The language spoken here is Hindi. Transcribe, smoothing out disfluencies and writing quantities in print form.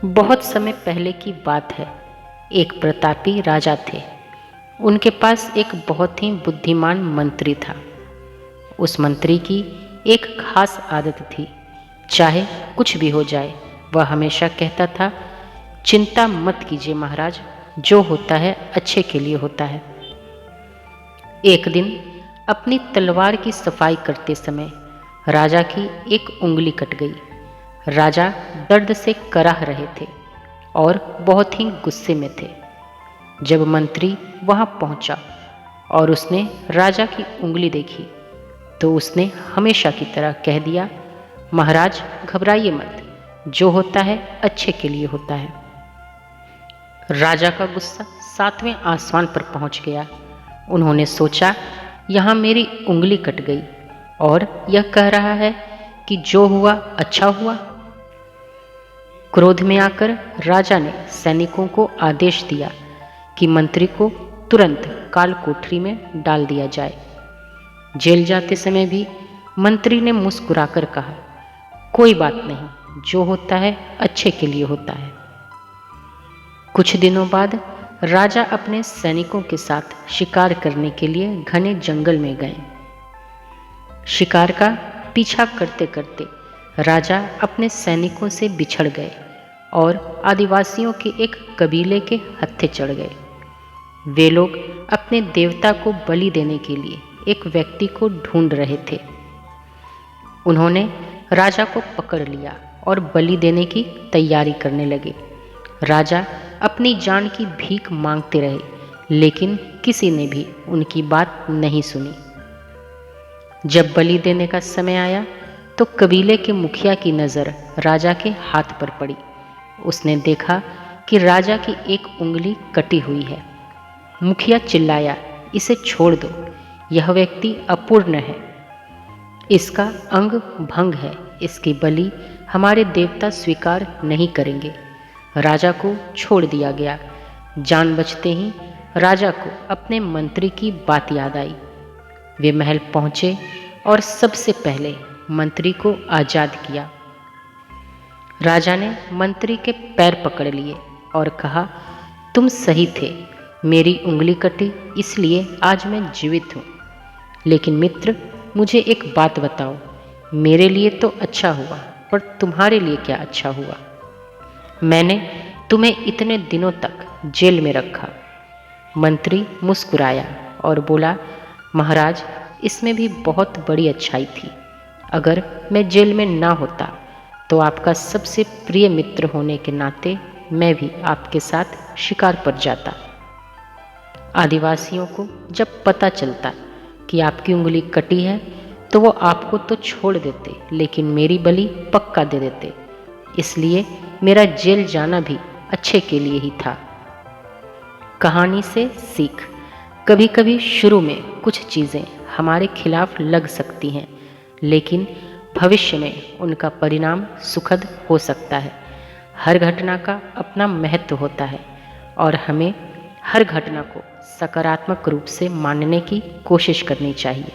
बहुत समय पहले की बात है। एक प्रतापी राजा थे। उनके पास एक बहुत ही बुद्धिमान मंत्री था। उस मंत्री की एक खास आदत थी। चाहे कुछ भी हो जाए, वह हमेशा कहता था, चिंता मत कीजिए महाराज, जो होता है अच्छे के लिए होता है। एक दिन अपनी तलवार की सफाई करते समय राजा की एक उंगली कट गई। राजा दर्द से कराह रहे थे और बहुत ही गुस्से में थे। जब मंत्री वहां पहुंचा और उसने राजा की उंगली देखी, तो उसने हमेशा की तरह कह दिया, महाराज घबराइए मत, जो होता है अच्छे के लिए होता है। राजा का गुस्सा 7वें आसमान पर पहुंच गया। उन्होंने सोचा, यहाँ मेरी उंगली कट गई और यह कह रहा है कि जो हुआ अच्छा हुआ। क्रोध में आकर राजा ने सैनिकों को आदेश दिया कि मंत्री को तुरंत काल कोठरी में डाल दिया जाए। जेल जाते समय भी मंत्री ने मुस्कुराकर कहा, कोई बात नहीं, जो होता है अच्छे के लिए होता है। कुछ दिनों बाद राजा अपने सैनिकों के साथ शिकार करने के लिए घने जंगल में गए। शिकार का पीछा करते करते राजा अपने सैनिकों से बिछड़ गए और आदिवासियों के एक कबीले के हत्थे चढ़ गए। वे लोग अपने देवता को बलि देने के लिए एक व्यक्ति को ढूंढ रहे थे। उन्होंने राजा को पकड़ लिया और बलि देने की तैयारी करने लगे। राजा अपनी जान की भीख मांगते रहे, लेकिन किसी ने भी उनकी बात नहीं सुनी। जब बलि देने का समय आया तो कबीले के मुखिया की नज़र राजा के हाथ पर पड़ी। उसने देखा कि राजा की एक उंगली कटी हुई है। मुखिया चिल्लाया, इसे छोड़ दो, यह व्यक्ति अपूर्ण है, इसका अंग भंग है, इसकी बलि हमारे देवता स्वीकार नहीं करेंगे। राजा को छोड़ दिया गया। जान बचते ही राजा को अपने मंत्री की बात याद आई। वे महल पहुंचे और सबसे पहले मंत्री को आज़ाद किया। राजा ने मंत्री के पैर पकड़ लिए और कहा, तुम सही थे, मेरी उंगली कटी इसलिए आज मैं जीवित हूँ। लेकिन मित्र, मुझे एक बात बताओ, मेरे लिए तो अच्छा हुआ, पर तुम्हारे लिए क्या अच्छा हुआ? मैंने तुम्हें इतने दिनों तक जेल में रखा। मंत्री मुस्कुराया और बोला, महाराज, इसमें भी बहुत बड़ी अच्छाई थी। अगर मैं जेल में ना होता तो आपका सबसे प्रिय मित्र होने के नाते मैं भी आपके साथ शिकार पर जाता। आदिवासियों को जब पता चलता कि आपकी उंगली कटी है तो वो आपको तो छोड़ देते, लेकिन मेरी बलि पक्का दे देते। इसलिए मेरा जेल जाना भी अच्छे के लिए ही था। कहानी से सीख, कभी कभी शुरू में कुछ चीज़ें हमारे खिलाफ लग सकती हैं, लेकिन भविष्य में उनका परिणाम सुखद हो सकता है। हर घटना का अपना महत्व होता है और हमें हर घटना को सकारात्मक रूप से मानने की कोशिश करनी चाहिए।